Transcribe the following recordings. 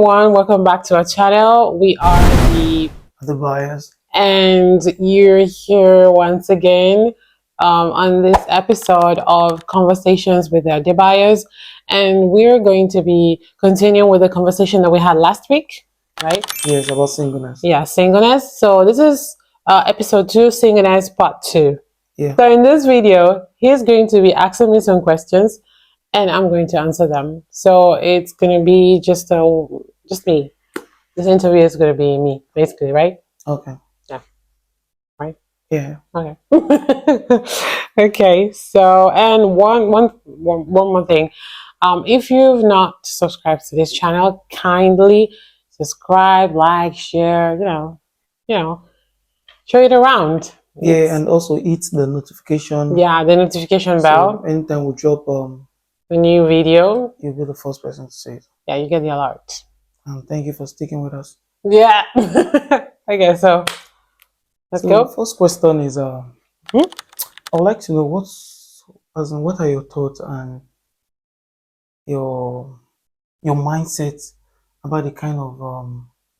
everyone, welcome back to our channel. We are the Adebayos. and you're here once again on this episode of Conversations with the Adebayos, and we're going to be continuing with the conversation that we had last week, right? Yes, about singleness. Yeah, singleness. So this is episode 2, singleness part 2. Yeah. So in this video, he's going to be asking me some questions and I'm going to answer them. So it's going to be just me. This interview is going to be me, basically, right? Okay. Yeah. Right? Yeah. Okay. Okay. So, and one more thing. If you've not subscribed to this channel, kindly subscribe, like, share, share it around. Yeah, and also hit the notification. Yeah, the notification bell. So anytime we drop The new video, you'll be the first person to see it. yeah, you get the alert. And thank you for sticking with us. Yeah. Okay, so let's go. The first question is I would like to know what are your thoughts and your mindset about the kind of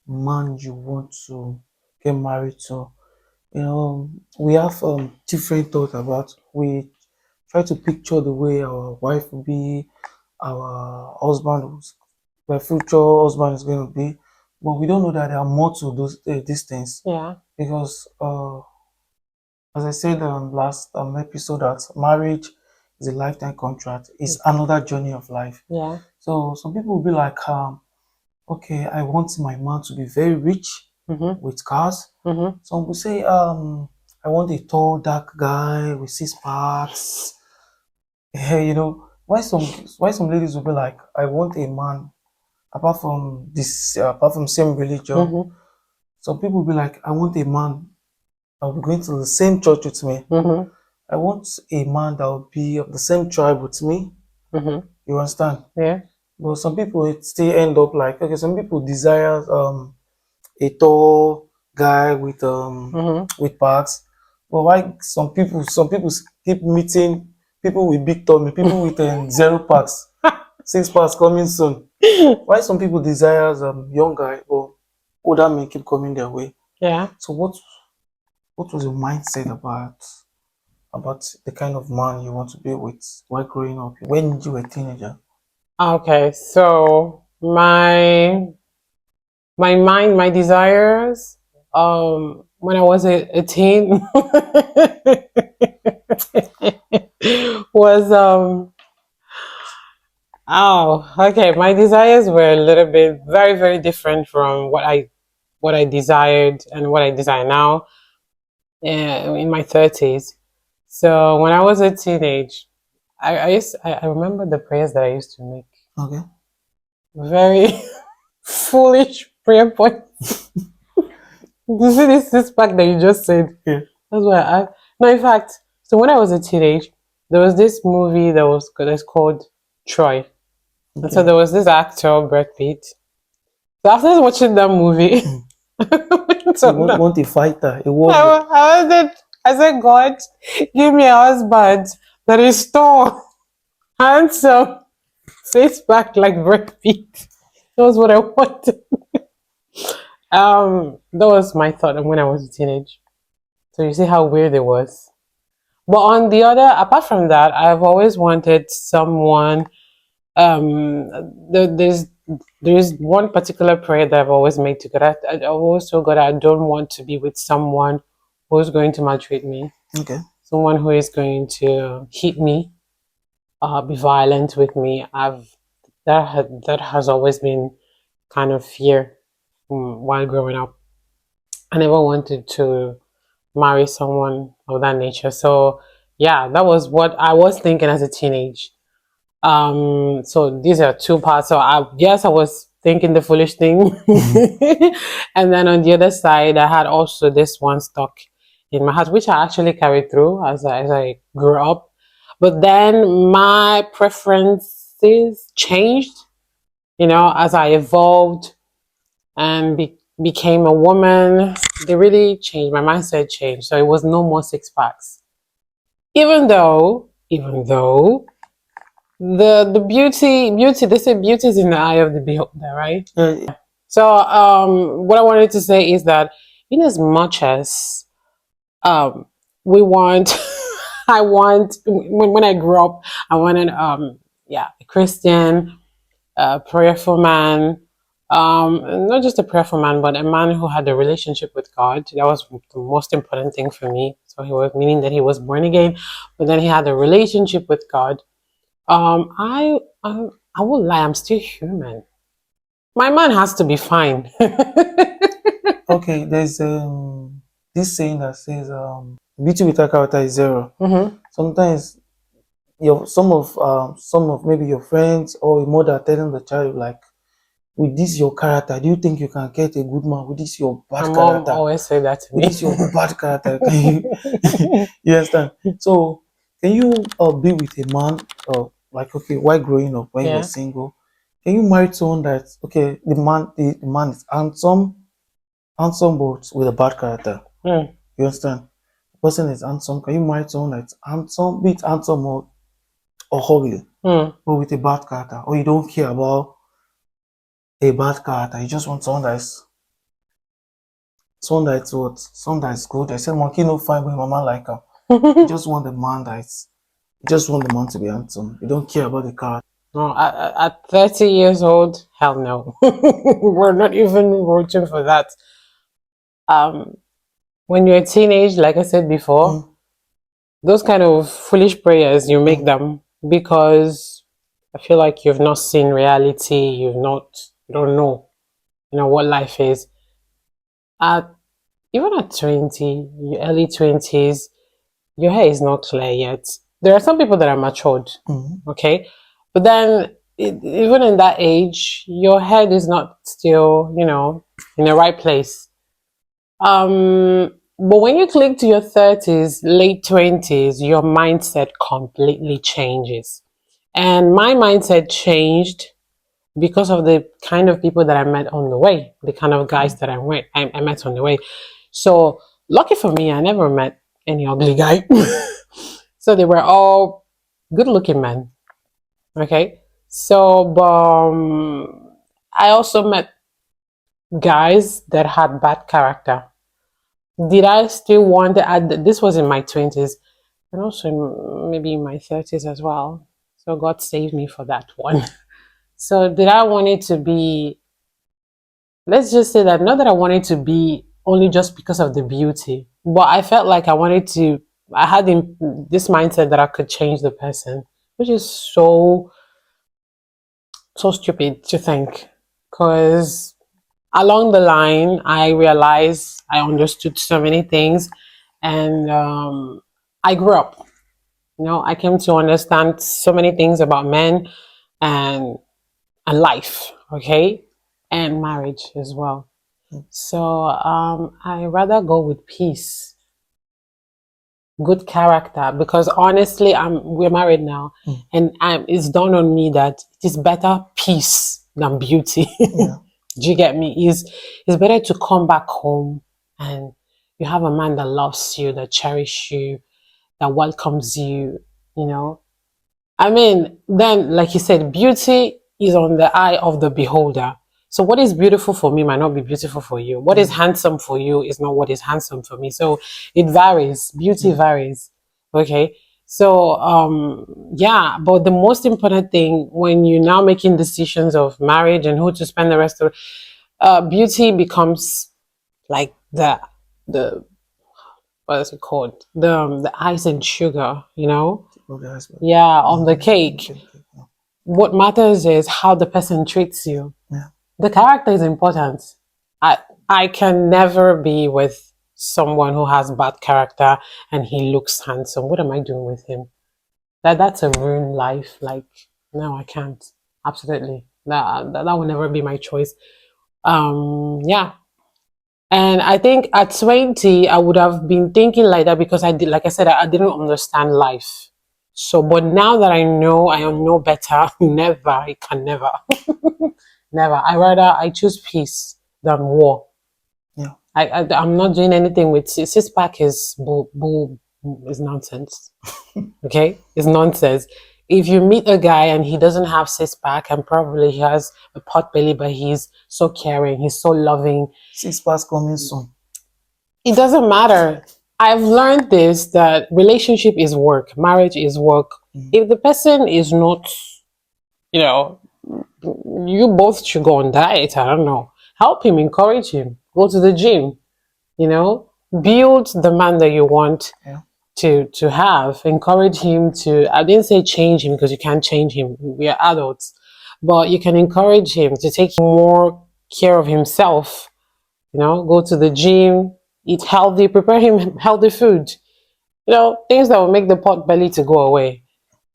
man you want to get married to. We have different thoughts about. We try to picture the way our wife will be, our husband, my future husband is going to be, but we don't know that there are more to these things. Yeah. Because as I said last episode, that marriage is a lifetime contract. It's another journey of life. Yeah. So some people will be like, okay, I want my man to be very rich with cars. Some will say, I want a tall, dark guy with 6 packs. Why some ladies will be like, I want a man apart from same religion. Some people will be like, I want a man that will be going to the same church with me. I want a man that will be of the same tribe with me. You understand? Yeah. But some people it still end up like, okay, some people desire a tall guy with packs. But why some people keep meeting people with big tummy, people with 0 packs, 6 packs coming soon? Why some people desire young guy or older men keep coming their way? Yeah. So what was your mindset about the kind of man you want to be with while growing up when you were a teenager? Okay, so my mind, my desires, when I was a teen was my desires were a little bit very, very different from what I desired and what I desire now in my 30s. So when I was a teenage, I remember the prayers that I used to make. Okay. Very foolish prayer points. You see this 6 pack that you just said? Yeah. That's why no, in fact, so when I was a teenage, there was this movie that's called Troy. Okay. And so there was this actor, Brad Pitt. So after watching that movie, want a fighter, a war. I said, God, give me a husband that is tall, handsome, 6 pack like Brad Pitt. That was what I wanted. That was my thought when I was a teenage. So you see how weird it was. But apart from that, I've always wanted someone. There's one particular prayer that I've always made to God. I've always told God I don't want to be with someone who's going to maltreat me. Okay. Someone who is going to hit me, be violent with me. That has always been kind of fear while growing up. I never wanted to marry someone of that nature. So yeah, that was what I was thinking as a teenage. So these are 2 parts. So I guess I was thinking the foolish thing. And then on the other side, I had also this one stuck in my heart, which I actually carried through as I grew up. But then my preferences changed, as I evolved and became a woman. They really changed. My mindset changed. So it was no more 6 packs. Even though the beauty they say beauty is in the eye of the beholder, right? Yeah. So what I wanted to say is that in as much as um we want I want when I grew up I wanted yeah, a Christian, a prayerful man, not just a prayerful man, but a man who had a relationship with God. That was the most important thing for me. So he was meaning that he was born again, but then he had a relationship with God. I won't lie, I'm still human. My man has to be fine. Okay, there's this saying that says beauty without character is zero. Mm-hmm. Sometimes your some of maybe your friends or your mother telling the child like, with this your character, do you think you can get a good man? With this your My bad mom character, always say that to with me. this your bad character, can you you understand? So can you be with a man like, okay, while growing up when you were Yeah. single, can you marry someone that, okay, the man is handsome but with a bad character? Mm, You understand? The person is handsome. Can you marry someone that's handsome, be it handsome or ugly, mm. but with a bad character? Or you don't care about a bad character, you just want someone that's good. I said monkey no fine with mama like her. You just want the man that's you just want the man to be handsome. You don't care about the character. No, at 30 years old, hell no. We're not even rooting for that. Um, when you're a teenage, like I said before, Mm, those kind of foolish prayers, you make mm, them because I feel like you've not seen reality, you don't know, what life is. At even at 20, your early 20s, your hair is not clear yet. There are some people that are matured, mm, okay? But then, even in that age, your head is not still, in the right place. But when you click to your 30s, late 20s, your mindset completely changes. And my mindset changed because of the kind of people that I met on the way, the kind of guys that I met on the way. So lucky for me, I never met any ugly guy. So they were all good looking men. Okay. So I also met guys that had bad character. Did I still want to add this was in my 20s and also maybe in my 30s as well. So God saved me for that one. So did I want it to be, let's just say that not that I wanted to be only just because of the beauty, but I felt like I had this mindset that I could change the person, which is so stupid to think. Because along the line, I realized I understood so many things and I grew up. I came to understand so many things about men and, and life, okay? And marriage as well. mm. So I rather go with peace, good character, because honestly, we're married now, Mm. and it's dawned on me that it is better peace than beauty. Yeah. Do you get me? It's better to come back home and you have a man that loves you, that cherishes you, that welcomes you. You know, I mean, then, like you said, beauty is on the eye of the beholder. So, what is beautiful for me might not be beautiful for you. What is Yeah. handsome for you is not what is handsome for me. So, it varies. Beauty Yeah. varies. Okay. So, yeah, but the most important thing when you're now making decisions of marriage and who to spend the rest of, beauty becomes like the what is it called? The ice and sugar, Okay, husband. yeah, on the cake. Okay, okay. Yeah. What matters is how the person treats you. Yeah. The character is important. I I can never be with someone who has bad character and he looks handsome. What am I doing with him? That's a ruined life. Like, no, I can't. Absolutely. That will never be my choice. Yeah. And I think at 20, I would have been thinking like that because I did, like I said, I didn't understand life. So, but now that I know better, never, I can never, never. I choose peace than war. Yeah. I'm not doing anything with six pack is is nonsense. Okay, it's nonsense. if you meet a guy and he doesn't have six pack and probably he has a pot belly, but he's so caring, he's so loving, Six packs coming soon. it doesn't matter. I've learned this, that relationship is work, marriage is work. Mm. If the person is not, you know, you both should go on diet. I don't know. Help him, encourage him, go to the gym, you know, build the man that you want Yeah. to have. Encourage him to, I didn't say change him because you can't change him. We are adults. But you can encourage him to take more care of himself, you know, go to the gym, eat healthy, prepare him healthy food, you know, things that will make the pot belly to go away.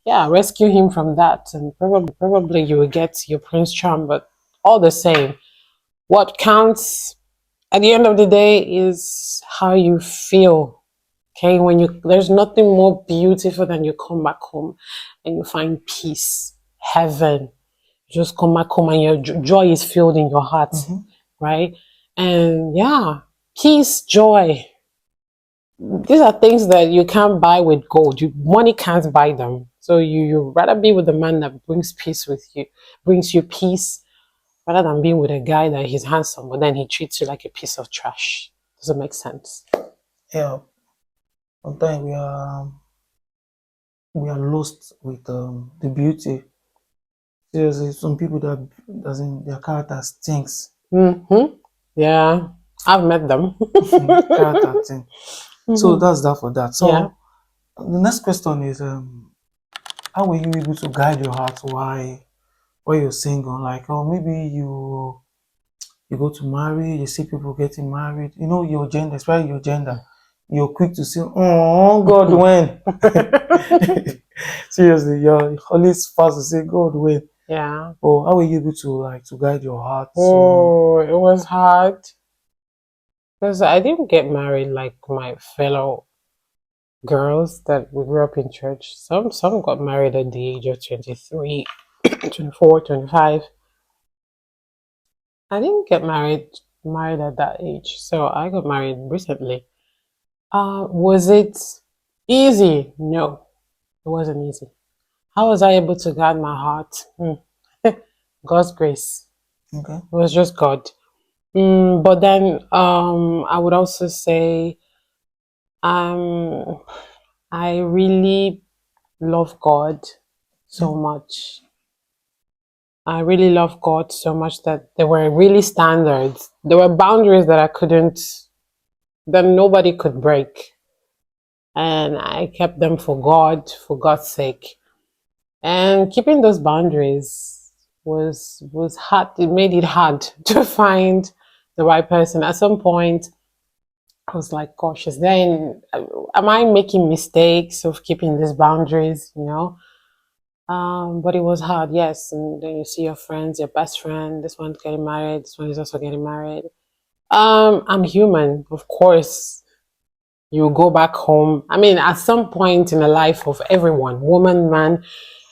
Yeah, rescue him from that, and probably you will get your prince charm. But all the same, what counts at the end of the day is how you feel. Okay, when you, there's nothing more beautiful than you come back home and you find peace, heaven. You just come back home and your joy is filled in your heart, Mm-hmm. right? And yeah, peace, joy. These are things that you can't buy with gold. Money can't buy them. So you rather be with the man that brings peace with you, brings you peace, rather than being with a guy that he's handsome, but then he treats you like a piece of trash. Does it make sense? Yeah. Sometimes we are lost with the beauty. Seriously, some people that doesn't their character stinks. Mm-hmm. Yeah, I've met them. Character thing. So Mm-hmm. that's that for that. Yeah. So the next question is how were you able to guide your heart while you're single? Like, oh, maybe you go to marry, you see people getting married, you know your gender, especially your gender. You're quick to say, oh God, when? Seriously, you're always fast to say, God, when? Yeah. Or how were you able to to guide your heart? So Oh, it was hard because I didn't get married like my fellow girls that we grew up in church. Some got married at the age of 23, 24, 25. I didn't get married at that age. So I got married recently. Was it easy? No, it wasn't easy. How was I able to guard my heart? God's grace. okay, It was just God. But then I would also say um, I really love God yeah, so much. I really love God so much that there were really standards. There were boundaries that I couldn't, that nobody could break. And I kept them for God, for God's sake. And keeping those boundaries was hard. It made it hard to find the right person. At some point, I was like, gosh, is there any, am I making mistakes of keeping these boundaries, you know? But it was hard, yes. And then you see your friends, your best friend, this one's getting married, this one is also getting married. I'm human, of course. You go back home. I mean, at some point in the life of everyone, woman, man,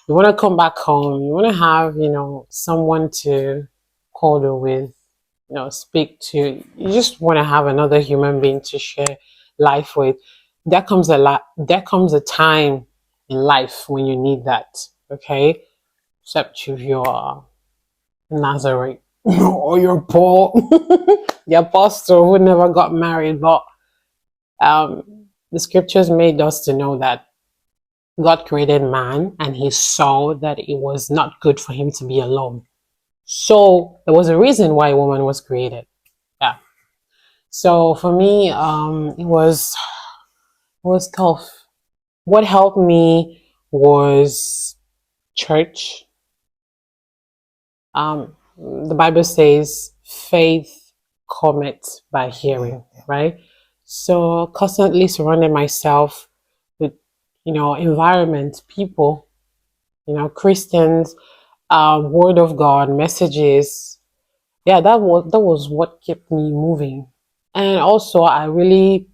you want to come back home. You want to have, you know, someone to cuddle with, you know, speak to. You just want to have another human being to share life with. There comes a lot. There comes a time in life when you need that. Okay, except if you're Nazareth or you're Paul, the apostle who never got married. But the scriptures made us to know that God created man and he saw that it was not good for him to be alone. So there was a reason why a woman was created. Yeah. So for me, it was tough. What helped me was church. The Bible says faith cometh by yeah, hearing, yeah. right? So constantly surrounding myself with, you know, environment, people, you know, Christians, word of God, messages. Yeah, that was what kept me moving. And also I really,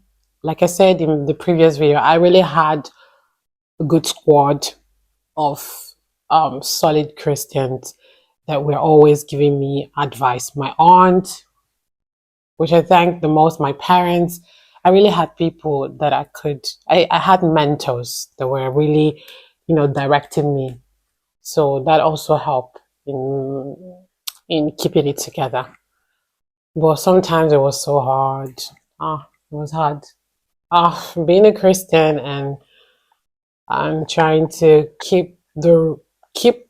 like I said in the previous video, I really had a good squad of solid Christians that were always giving me advice. My aunt, which I thank the most, my parents. I really had people that I had mentors that were really directing me. So that also helped in keeping it together. But sometimes it was so hard. It was hard. Being a Christian and trying to keep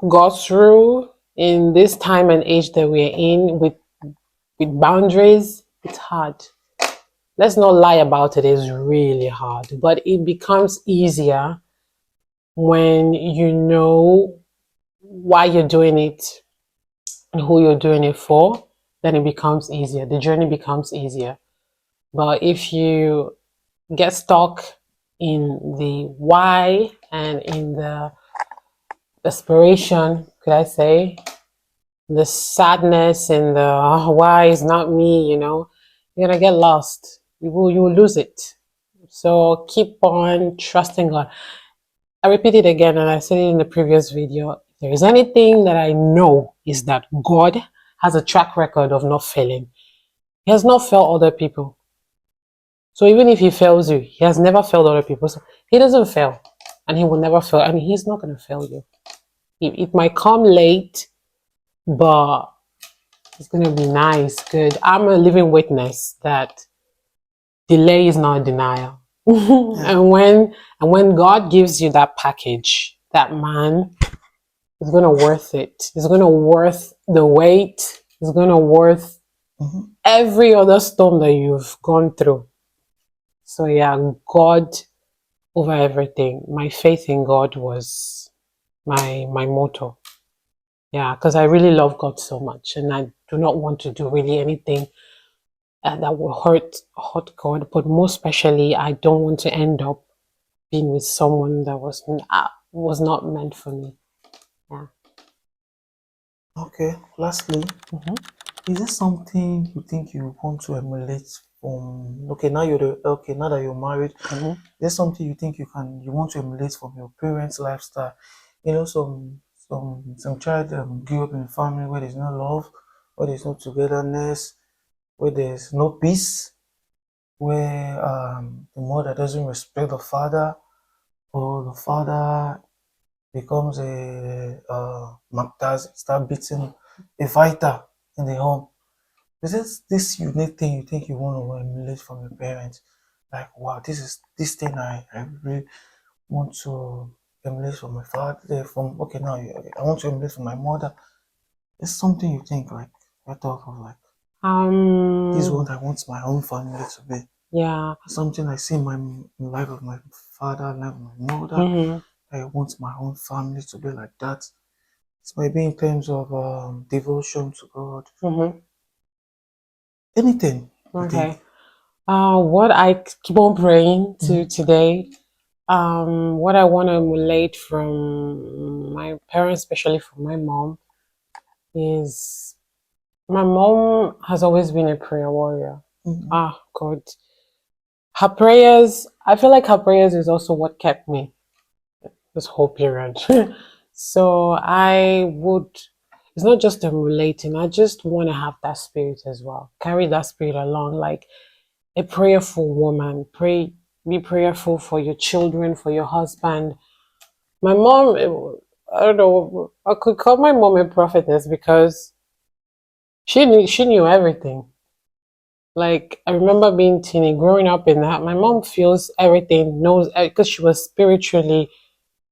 God through in this time and age that we're in with boundaries, it's hard. Let's not lie about it, it's really hard. But it becomes easier when you know why you're doing it and who you're doing it for, then it becomes easier. The journey becomes easier. But if you get stuck in the why and in the desperation, could I say, the sadness and the why is not me, you're gonna get lost. You will lose it. So keep on trusting God. I repeat it again, and I said it in the previous video. If there is anything that I know is that God has a track record of not failing. He has not failed other people. So even if he fails you, he has never failed other people. So he doesn't fail, and he will never fail, and he's not going to fail you. It might come late, but it's going to be nice, good. I'm a living witness that delay is not denial. And when God gives you that package, that man is gonna worth it. It's gonna worth the wait. It's gonna worth every other storm that you've gone through. So yeah, God over everything. My faith in God was my motto. Yeah, because I really love God so much, and I do not want to do really anything that will hurt God. But most especially, I don't want to end up being with someone that was not meant for me. Yeah. Okay. Lastly, Mm-hmm. is there something you think you want to emulate from? Okay, now that you're married, Mm-hmm. is there something you think you want to emulate from your parents' lifestyle? Some child grew up in a family where there's no love, where there's no togetherness, where there's no peace, where the mother doesn't respect the father, or the father becomes a Mactaz, start beating a fighter in the home. Is this unique thing you think you want to emulate from your parents? Like, wow, this thing I really want to emulate from my father. From okay, now I want to emulate from my mother. It's something you think like I thought of like this is what I want my own family to be. Yeah. Something I see in my life of my father, life of my mother. Mm-hmm. I want my own family to be like that. It might be in terms of devotion to God. Mm-hmm. Anything you think. Okay. What I keep on praying to Mhm. today, what I want to emulate from my parents, especially from my mom, is my mom has always been a prayer warrior. Mhm. God. Her prayers, I feel like her prayers is also what kept me this whole period. So it's not just emulating, I just want to have that spirit as well. Carry that spirit along, like a prayerful woman. Be prayerful for your children, for your husband. My mom, I don't know, I could call my mom a prophetess because she knew everything. Like I remember being teeny, growing up in that. My mom feels everything, knows because she was spiritually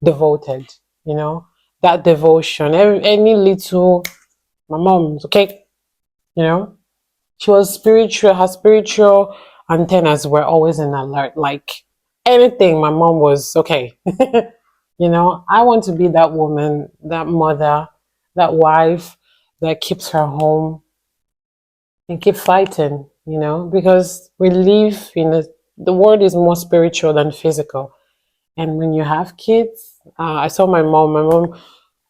devoted. You know that devotion. Any little, my mom's okay. You know she was spiritual. Her spiritual antennas were always in alert. Like anything, my mom was okay. I want to be that woman, that mother, that wife that keeps her home and keep fighting, because we live the world is more spiritual than physical. And when you have kids, I saw my mom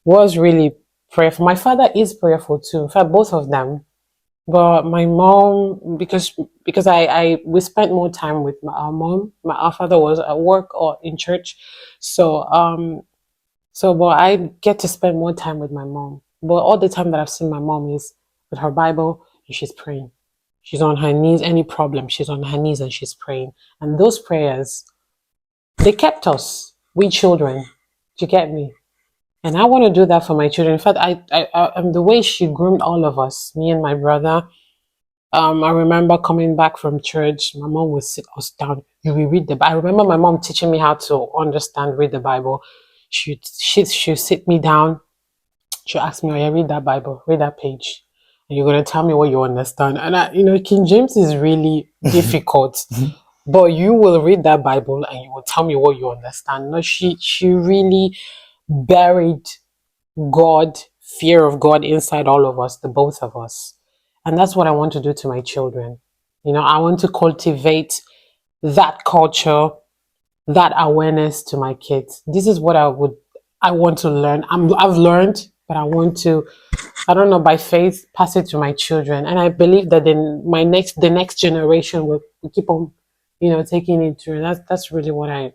was really prayerful. My father is prayerful too. In fact, both of them. But my mom, because we spent more time with our mom. Our father was at work or in church, but I get to spend more time with my mom. But all the time that I've seen my mom is with her Bible and she's praying. She's on her knees, any problem, she's on her knees and she's praying. And those prayers, they kept us, we children. Do you get me? And I want to do that for my children. In fact, the way she groomed all of us, me and my brother. I remember coming back from church. My mom would sit us down. You will read the Bible. I remember my mom teaching me how to understand, read the Bible. She'd sit me down. She'll ask me, "Oh yeah, read that Bible, read that page, and you're gonna tell me what you understand." And King James is really difficult, but you will read that Bible and you will tell me what you understand. No, she really buried God, fear of God inside all of us, the both of us. And that's what I want to do to my children. I want to cultivate that culture, that awareness to my kids. This is what I want to learn. I've learned, but I want to, I don't know, by faith, pass it to my children. And I believe that then the next generation will keep on, taking it through. That's really what I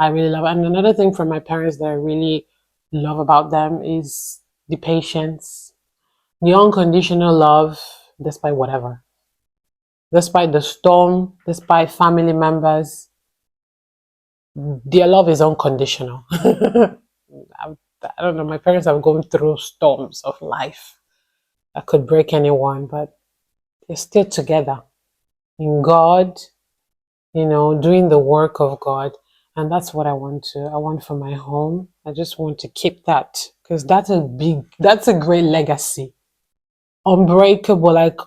really love. And another thing from my parents that I really love about them is the patience, the unconditional love, despite whatever, despite the storm, despite family members, their love is unconditional. I don't know, my parents have gone through storms of life that could break anyone, but they're still together in God, doing the work of God. And that's what I want for my home. I just want to keep that because that's a great legacy. Unbreakable. Like,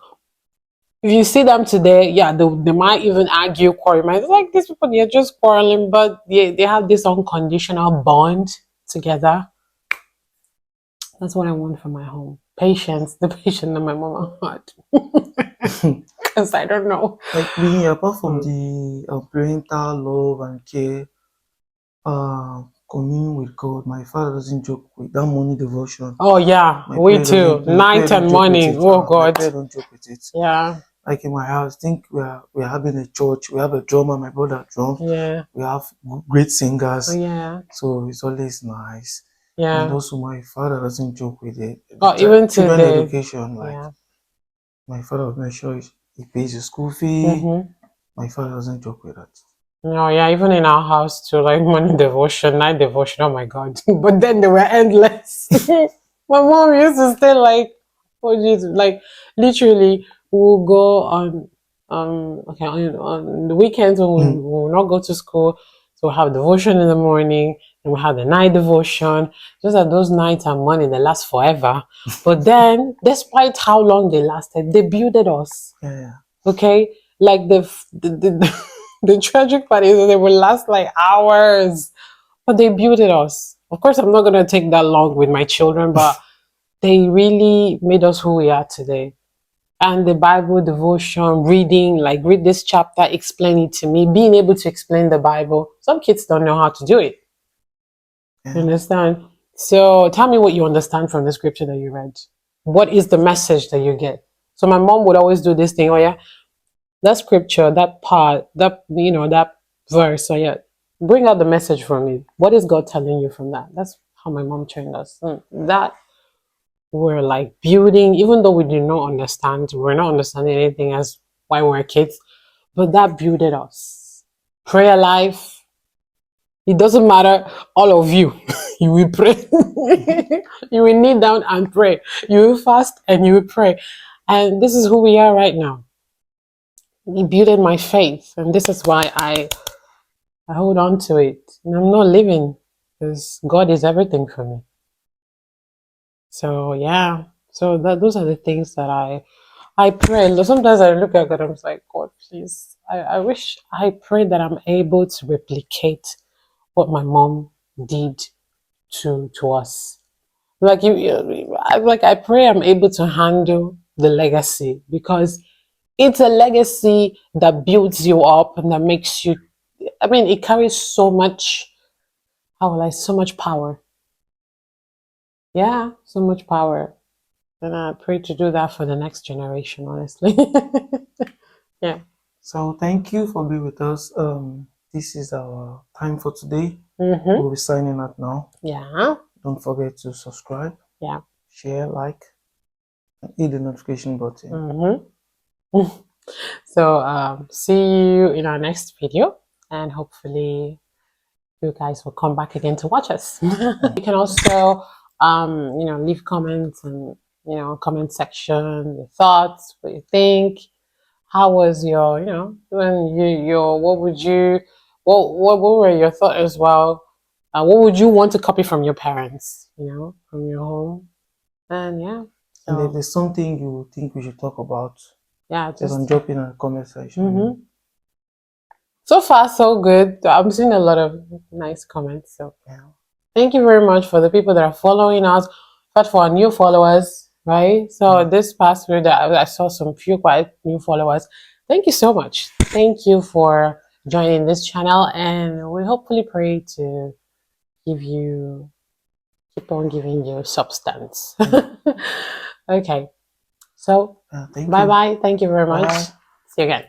if you see them today, yeah, they might even argue, quarrel. It's like these people, they're just quarreling, but they have this unconditional bond together. That's what I want for my home. Patience, the patience that my mama had. Because I don't know. Like me, apart from the parental love and care, communing with God, my father doesn't joke with that morning devotion. Oh yeah, we too. My prayer Night don't and joke with morning. it. Oh My God. prayer don't joke with it. Yeah. Like in my house, I think we're having a church. We have a drummer. My brother drums. Yeah. We have great singers. Oh yeah. So it's always nice. And Yeah. also, my father doesn't joke with it. Oh, even Children today. education, like Yeah. my father will make sure he pays the school fee. Mm-hmm. My father doesn't joke with that. No, yeah, even in our house too, like morning devotion, night devotion, oh my God. But then they were endless. My mom used to stay like, oh Jesus, like literally we'll go on okay, on the weekends when we will not go to school. So we'll have devotion in the morning and we'll have the night devotion. Just that those nights and morning they last forever. But then despite how long they lasted, they builded us. Yeah. Okay? Like the tragic part is that they will last like hours, but they builded us. Of course, I'm not gonna take that long with my children, but they really made us who we are today. And the Bible devotion, reading, like read this chapter, explain it to me, being able to explain the Bible. Some kids don't know how to do it. You Yeah. understand? So tell me what you understand from the scripture that you read. What is the message that you get? So my mom would always do this thing. Oh yeah, that scripture, that part, that verse. So yeah, bring out the message from it. What is God telling you from that? That's how my mom trained us. That we're like building, even though we do not understand, we're not understanding anything as why we're kids, but that builded us. Prayer life, it doesn't matter, all of you, you will pray. You will kneel down and pray. You will fast and you will pray. And this is who we are right now. It built my faith, and this is why I hold on to it. And I'm not living because God is everything for me. So yeah, so those are the things that I pray. Sometimes I look at God, I'm like, God, please. I wish I pray that I'm able to replicate what my mom did to us. Like I pray I'm able to handle the legacy because it's a legacy that builds you up and that makes you. I mean, it carries so much. How will I? So much power. Yeah, so much power. And I pray to do that for the next generation. Honestly. Yeah. So thank you for being with us. This is our time for today. Mm-hmm. We'll be signing out now. Yeah. Don't forget to subscribe, Yeah. share, like, and hit the notification button. Mm-hmm. So see you in our next video, and hopefully you guys will come back again to watch us. You can also, leave comments and, comment section, your thoughts, what you think. How was your, when your, what would you, what were your thoughts as well? What would you want to copy from your parents, from your home? And yeah, And if so there's something you think we should talk about, yeah, you can just drop in the comment section. mhm. So far so good. I'm seeing a lot of nice comments. So Yeah. thank you very much for the people that are following us. But for our new followers, right? So Yeah. this past week, I saw some few quite new followers. Thank you so much. Thank you for joining this channel, and we hopefully pray to give you keep on giving you substance. Okay, so Thank bye you. bye. Thank you very much. Bye. See you again.